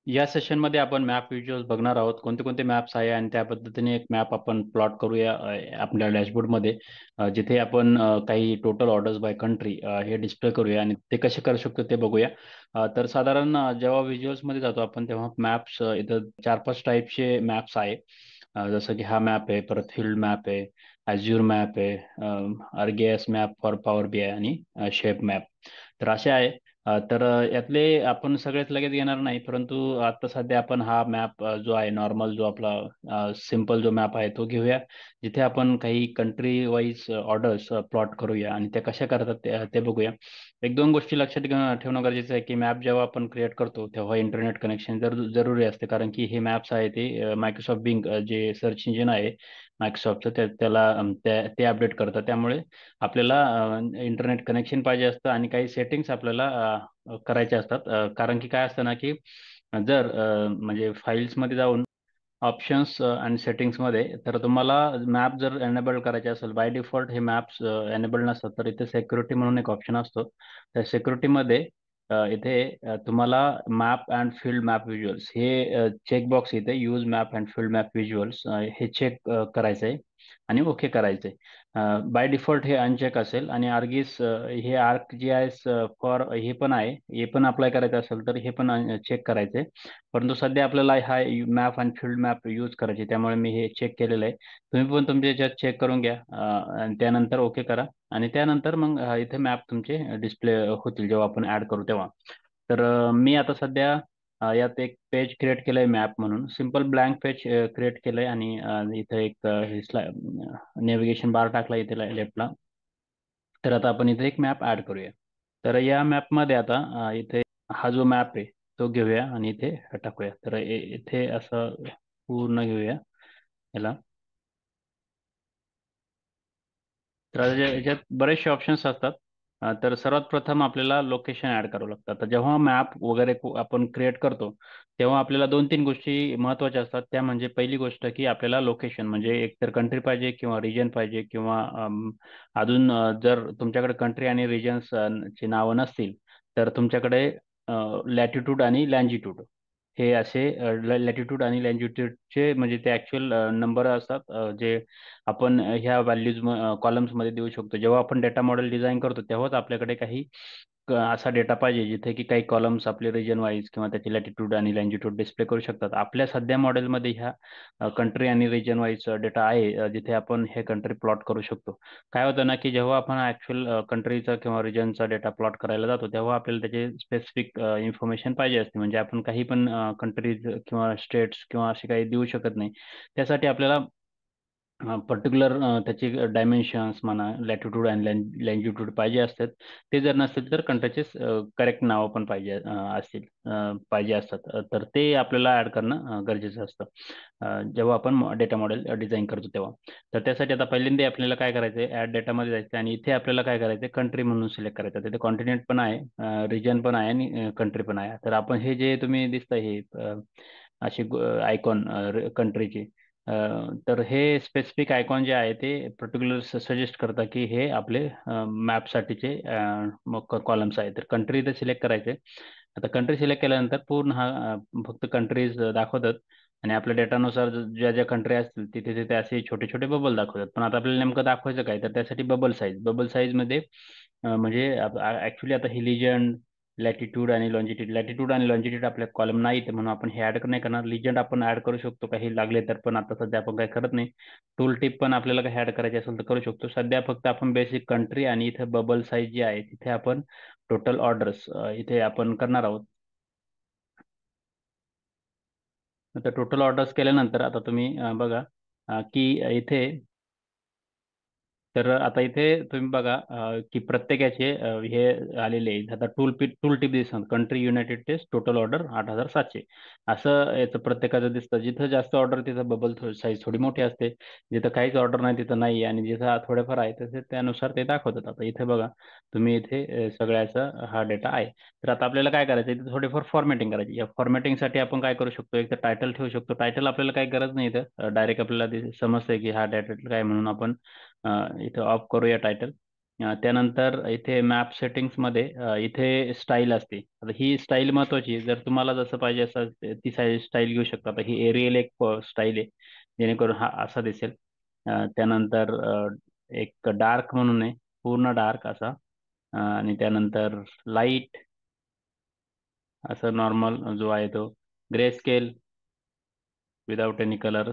या सेशनमध्ये आपण मॅप व्हिज्युअल्स बघणार आहोत. कोणते कोणते मॅप्स आहे आणि त्या पद्धतीने एक मॅप आपण प्लॉट करूया आपल्या डॅशबोर्डमध्ये, जिथे आपण काही टोटल ऑर्डर्स बाय कंट्री हे डिस्प्ले करूया आणि ते कसे करू शकतो ते बघूया. तर साधारण जेव्हा व्हिज्युअल्समध्ये जातो आपण तेव्हा मॅप्स इथं 4-5 टाईपचे मॅप्स आहे. जसं की हा मॅप आहे, परत फील्ड मॅप आहे, ॲज्युअर मॅप आहे, ArcGIS map for Power BI आय आणि शेप मॅप. तर असे आहे. तर यातले आपण सगळेच लगेच घेणार नाही, परंतु आता सध्या आपण हा मॅप जो आहे नॉर्मल, जो आपला सिम्पल जो मॅप आहे तो घेऊया, जिथे आपण काही कंट्री वाईज ऑर्डर्स प्लॉट करूया आणि त्या कशा करतात ते बघूया. एक दोन गोष्टी लक्षात ठेवणं गरजेचं आहे की मॅप जेव्हा आपण क्रिएट करतो तेव्हा इंटरनेट कनेक्शन जरुरी असते, कारण की हे मॅप्स आहे ते मायक्रोसॉफ्ट बिंग जे सर्च इंजिन आहे मायक्रोसॉफ्टचं त्याला ते अपडेट करतं. त्यामुळे आपल्याला इंटरनेट कनेक्शन पाहिजे असतं आणि काही सेटिंग्स आपल्याला करायचे असतात. कारण की काय असतं ना की जर म्हणजे फाईल्समध्ये जाऊन ऑप्शन्स आणि सेटिंग्समध्ये, तर तुम्हाला मॅप जर एनेबल करायचे असेल, बाय डिफॉल्ट हे मॅप्स एनेबल नसतात, तर इथे सिक्युरिटी म्हणून एक ऑप्शन असतो. त्या सिक्युरिटीमध्ये इथे तुम्हाला map and field map visuals हे चेकबॉक्स, इथे use map and field map visuals हे चेक करायचं आहे आणि ओके करायचं आहे. बाय डिफॉल्ट हे अनचेक असेल आणि आर्गिस हे आर्क जी आहे फॉर हे पण आहे, हे पण अप्लाय करायचं असेल तर हे पण चेक करायचं आहे. परंतु सध्या आपल्याला हा मॅप आणि फील्ड मॅप यूज करायचे, त्यामुळे मी हे चेक केलेलं आहे. तुम्ही पण तुमच्या याच्यात चेक करून घ्या आणि त्यानंतर ओके करा आणि त्यानंतर मग इथे मॅप तुमचे डिस्प्ले होतील जेव्हा आपण ऍड करू तेव्हा. तर मी आता सध्या यात एक पेज क्रिएट केलंय मॅप म्हणून, सिम्पल ब्लँक पेज क्रिएट केलंय आणि इथं एक नेव्हिगेशन बार टाकला इथे लेफ्टला. तर आता आपण इथे एक मॅप ऍड करूया. तर या मॅपमध्ये आता इथे हा जो मॅप आहे तो घेऊया आणि इथे टाकूया. तर इथे असं पूर्ण घेऊया याला. तर याच्यात बरेचसे ऑप्शन्स असतात. तर सर्वात प्रथम आपल्याला लोकेशन ऍड करावं लागतं. तर जेव्हा मॅप वगैरे आपण क्रिएट करतो तेव्हा आपल्याला दोन तीन गोष्टी महत्त्वाच्या असतात. त्या म्हणजे पहिली गोष्ट की आपल्याला लोकेशन म्हणजे एकतर कंट्री पाहिजे किंवा रिजन पाहिजे किंवा अजून जर तुमच्याकडे कंट्री आणि रिजन्स ची नावं नसतील तर तुमच्याकडे लॅटिट्यूड आणि लँजिट्यूड हे असे लॅटिट्यूड आणि लँजिट्यूडचे म्हणजे ते ॲक्च्युअल नंबर असतात, जे आपण ह्या व्हॅल्यूज कॉलम्समध्ये देऊ शकतो. जेव्हा आपण डेटा मॉडेल डिझाईन करतो तेव्हाच आपल्याकडे काही असा डेटा पाहिजे जिथे की काही कॉलम्स आपले रिजन वाईज किंवा त्याची लॅटिट्यूड आणि लँजिट्यूड डिस्प्ले करू शकतात. आपल्या सध्या मॉडेलमध्ये ह्या कंट्री आणि रिजन वाईज डेटा आहे, जिथे आपण हे कंट्री प्लॉट करू शकतो. काय होतं ना की जेव्हा आपण ॲक्च्युअल कंट्रीचा किंवा रिजनचा डेटा प्लॉट करायला जातो तेव्हा आपल्याला त्याचे स्पेसिफिक इन्फॉर्मेशन पाहिजे असते, म्हणजे आपण काही पण कंट्रीज किंवा स्टेट्स किंवा असे काही देऊ शकत नाही. त्यासाठी आपल्याला पर्टिक्युलर त्याची डायमेन्शन्स म्हणा, लॅटिट्यूड आणि लँजिट्यूड पाहिजे असतात. ते जर नसतील तर कंट्रीचे करेक्ट नावं पण पाहिजे असतात. तर ते आपल्याला ऍड करणं गरजेचं असतं जेव्हा आपण डेटा मॉडेल डिझाईन करतो तेव्हा. तर त्यासाठी आता पहिल्यांदा आपल्याला काय करायचं आहे, ऍड डेटामध्ये जायचं आणि इथे आपल्याला काय करायचं आहे, कंट्री म्हणून सिलेक्ट करायचं. तिथे कॉन्टिनेंट पण आहे, रिजन पण आहे आणि कंट्री पण आहे. तर आपण हे जे तुम्ही दिसतंय हे असे आयकॉन कंट्रीचे, तर हे स्पेसिफिक आयकॉन जे आहे ते पर्टिक्युलर सजेस्ट करतात की हे आपले मॅपसाठीचे मग कॉलम्स आहेत. तर कंट्री इथे सिलेक्ट करायचे. आता कंट्री सिलेक्ट केल्यानंतर पूर्ण हा फक्त कंट्रीज दाखवतात आणि आपल्या डेटानुसार ज्या ज्या कंट्री असतील तिथे तिथे असे छोटे छोटे बबल दाखवतात. पण आता आपल्याला नेमकं दाखवायचं काय, तर त्यासाठी बबल साईजमध्ये म्हणजे ऍक्च्युली आता ही लिजंड, लॅटिट्यूड आणि लॉन्जिट्यूड आपल्या कॉलम नाही, तर म्हणून आपण हे ऍड नाही करणार. लिजंड आपण ऍड करू शकतो काही लागले तर, पण आता सध्या आपण काय करत नाही. टूल टिप पण आपल्याला काही ऍड करायचे असेल तर करू शकतो. सध्या फक्त आपण बेसिक कंट्री आणि इथे बबल साईज जी आहे तिथे आपण टोटल ऑर्डर्स इथे आपण करणार आहोत. आता टोटल ऑर्डर्स केल्यानंतर आता तुम्ही बघा की इथे, तर आता इथे तुम्ही बघा की प्रत्येकाचे हे आलेले आहे. आता टूल टिप दिसतात, country United states total order 8,700 असं याचं प्रत्येकाचं दिसतं. जिथं जास्त ऑर्डर तिथं बबल साईज थोडी मोठी असते, जिथं काहीच ऑर्डर नाही तिथं नाही, आणि जिथं थोडेफार आहे तसे त्यानुसार ते दाखवतात. आता इथे बघा तुम्ही, इथे सगळ्याचा हा डेटा आहे. तर आता आपल्याला काय करायचं, इथे थोडीफार फॉर्मॅटिंग करायची. या फॉर्मॅटिंगसाठी आपण काय करू शकतो, एक तर टायटल ठेवू शकतो. टायटल आपल्याला काही गरज नाही, इथं डायरेक्ट आपल्याला समजतंय की हा टायटल काय, म्हणून आपण इथं ऑफ करूया टायटल. त्यानंतर इथे मॅप सेटिंग्समध्ये इथे स्टाईल असते. आता ही स्टाईल महत्वाची आहे. जर तुम्हाला जसं पाहिजे असं ती स्टाईल घेऊ शकता. आता ही एरियल एक स्टाईल आहे, जेणेकरून हा असा दिसेल. त्यानंतर एक डार्क म्हणून आहे, पूर्ण डार्क असा. आणि त्यानंतर लाईट असं नॉर्मल जो आहे तो, grey scale without any colour,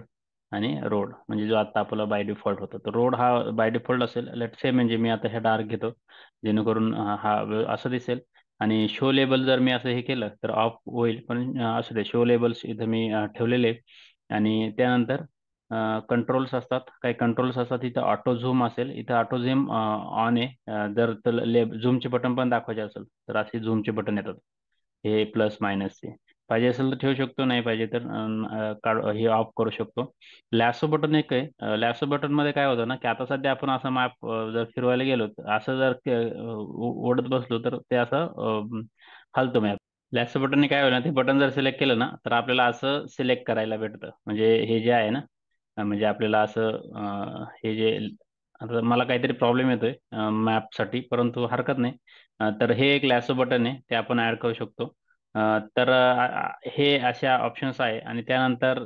आणि रोड म्हणजे जो आता आपला बाय डिफॉल्ट होतो. तर रोड हा बाय डिफॉल्ट असेल. लेट से म्हणजे मी आता हे डार्क घेतो, जेणेकरून असं दिसेल. आणि शो लेबल जर मी असं हे केलं तर ऑफ होईल, पण असू दे, शो लेबल्स इथं मी ठेवलेले आहेत. आणि त्यानंतर कंट्रोल्स असतात, काही कंट्रोल्स असतात. इथं ऑटो झूम असेल, इथं ऑटो झूम ऑन आहे. जर तर झूमचे बटन पण दाखवायचे असेल तर असे झूमचे बटन येतात, हे प्लस मायनसचे. पाहिजे असेल तर ठेवू शकतो, नाही पाहिजे तर हे ऑफ करू शकतो. लॅसो बटन एक आहे. लॅसो बटन मध्ये काय होतं ना, की आता सध्या आपण असं मॅप जर फिरवायला गेलो, असं जर ओढत बसलो तर ते असं हलतो मॅप. लॅसो बटनने काय होईल ना, ते बटन जर सिलेक्ट केलं ना तर आपल्याला असं सिलेक्ट करायला भेटतं. म्हणजे हे जे आहे ना, म्हणजे आपल्याला असं हे जे, आता मला काहीतरी प्रॉब्लेम येतोय मॅपसाठी, परंतु हरकत नाही. तर हे एक लॅसो बटन आहे, ते आपण ऍड करू शकतो. तर हे अशा ऑप्शन्स आहे. आणि त्यानंतर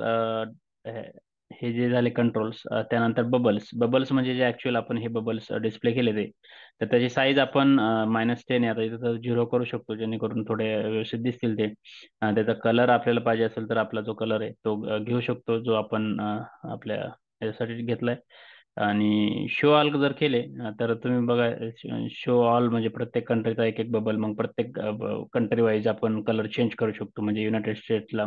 हे जे झाले कंट्रोल्स, त्यानंतर बबल्स. बबल्स म्हणजे जे ऍक्च्युअल आपण हे बबल्स डिस्प्ले केले ते, तर त्याची साईज आपण -10 आहे, आता इथं 0 करू शकतो, जेणेकरून थोडे व्यवस्थित दिसतील ते. त्याचा कलर आपल्याला पाहिजे असेल तर आपला जो कलर आहे तो घेऊ शकतो, जो आपण आपल्या याच्यासाठी घेतलाय. आणि शो ऑल जर केले तर तुम्ही बघा, शो ऑल म्हणजे प्रत्येक कंट्रीचा एक एक बबल, मग प्रत्येक कंट्री वाईज आपण कलर चेंज करू शकतो. म्हणजे युनायटेड स्टेट्सला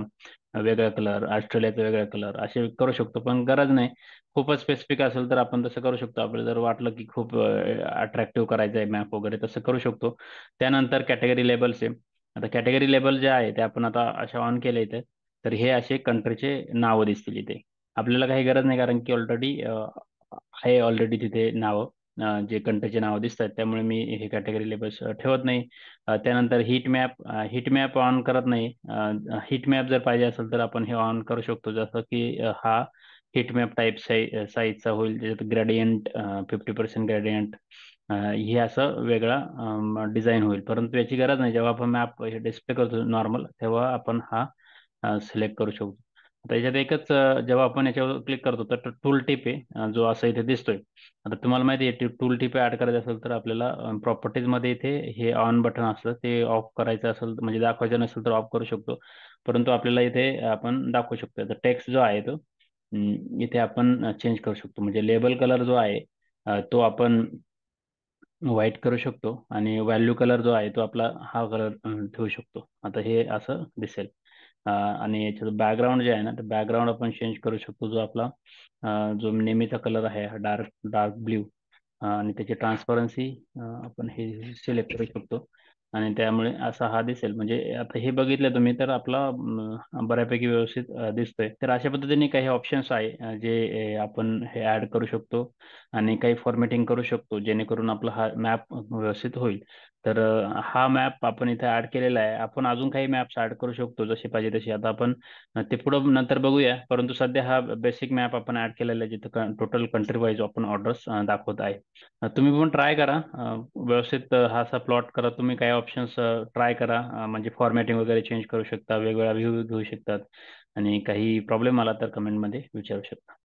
वेगळा कलर, ऑस्ट्रेलियाचा वेगळा कलर, असे करू शकतो. पण गरज नाही, खूपच स्पेसिफिक असेल तर आपण तसं करू शकतो. आपल्याला जर वाटलं की खूप अट्रॅक्टिव्ह करायचं आहे मॅप वगैरे, तसं करू शकतो. त्यानंतर कॅटेगरी लेबल्स आहे. आता कॅटेगरी लेबल जे आहे ते आपण आता अशा ऑन केले इथे, तर हे असे कंट्रीचे नावं दिसतील इथे. आपल्याला काही गरज नाही, कारण की आहे ऑलरेडी तिथे नावं, जे कंट्रीचे नावं दिसतात. त्यामुळे मी हे कॅटेगरी लेबल्स ठेवत नाही. त्यानंतर हीट मॅप ऑन करत नाही. हीट मॅप जर पाहिजे असेल तर आपण हे ऑन करू शकतो. जसं की हा हीट मॅप टाईप साईजचा होईल, ज्याच्यात ग्रेडियंट 50% ग्रेडियंट, हे असं वेगळा डिझाईन होईल. परंतु याची गरज नाही, जेव्हा आपण मॅप डिस्प्ले करतो नॉर्मल, तेव्हा आपण हा सिलेक्ट करू शकतो. आता याच्यात एकच जेव्हा आपण याच्यावर क्लिक करतो तर टूल टिप आहे, जो असं इथे दिसतोय. आता तुम्हाला माहिती आहे, टूल टिप ऍड करायचं असेल तर आपल्याला प्रॉपर्टीज मध्ये इथे हे ऑन बटन असतं, ते ऑफ करायचं असेल म्हणजे दाखवायचं नसेल तर ऑफ करू शकतो. परंतु आपल्याला इथे आपण दाखवू शकतो. तर टेक्स्ट जो आहे तो इथे आपण चेंज करू शकतो. म्हणजे लेबल कलर जो आहे तो आपण व्हाईट करू शकतो. आणि व्हॅल्यू कलर जो आहे तो आपला हा कलर ठेवू शकतो. आता हे असं दिसेल. आणि याच्याचं बॅकग्राऊंड जे आहे ना, तर बॅकग्राऊंड आपण चेंज करू शकतो. जो आपला जो नेहमीचा कलर आहे, डार्क डार्क ब्ल्यू, आणि त्याची ट्रान्सपरन्सी आपण हे सिलेक्ट करू शकतो. आणि त्यामुळे असा हा दिसेल. म्हणजे आता हे बघितलं तुम्ही तर आपला बऱ्यापैकी व्यवस्थित दिसतोय. तर अशा पद्धतीने काही ऑप्शन्स आहे जे आपण हे ऍड करू शकतो. आणि काही फॉर्मॅटिंग करू शकतो, जेणेकरून आपला हा मॅप व्यवस्थित होईल. तर हा मॅप आपण इथे ऍड केलेला आहे. आपण अजून काही मॅप्स ऍड करू शकतो, जसे पाहिजे तसे. आता आपण ते पुढं नंतर बघूया, परंतु सध्या हा बेसिक मॅप आपण ऍड केलेला आहे, जिथं टोटल कंट्री वाईज आपण ऑर्डर्स दाखवत आहे. तुम्ही पण ट्राय करा, व्यवस्थित हा असा प्लॉट करा. तुम्ही काही ऑप्शन्स ट्राय करा, म्हणजे फॉर्मॅटिंग वगैरे चेंज करू शकता, वेगवेगळा व्ह्यू घेऊ शकतात. आणि काही प्रॉब्लेम आला तर कमेंटमध्ये विचारू शकता.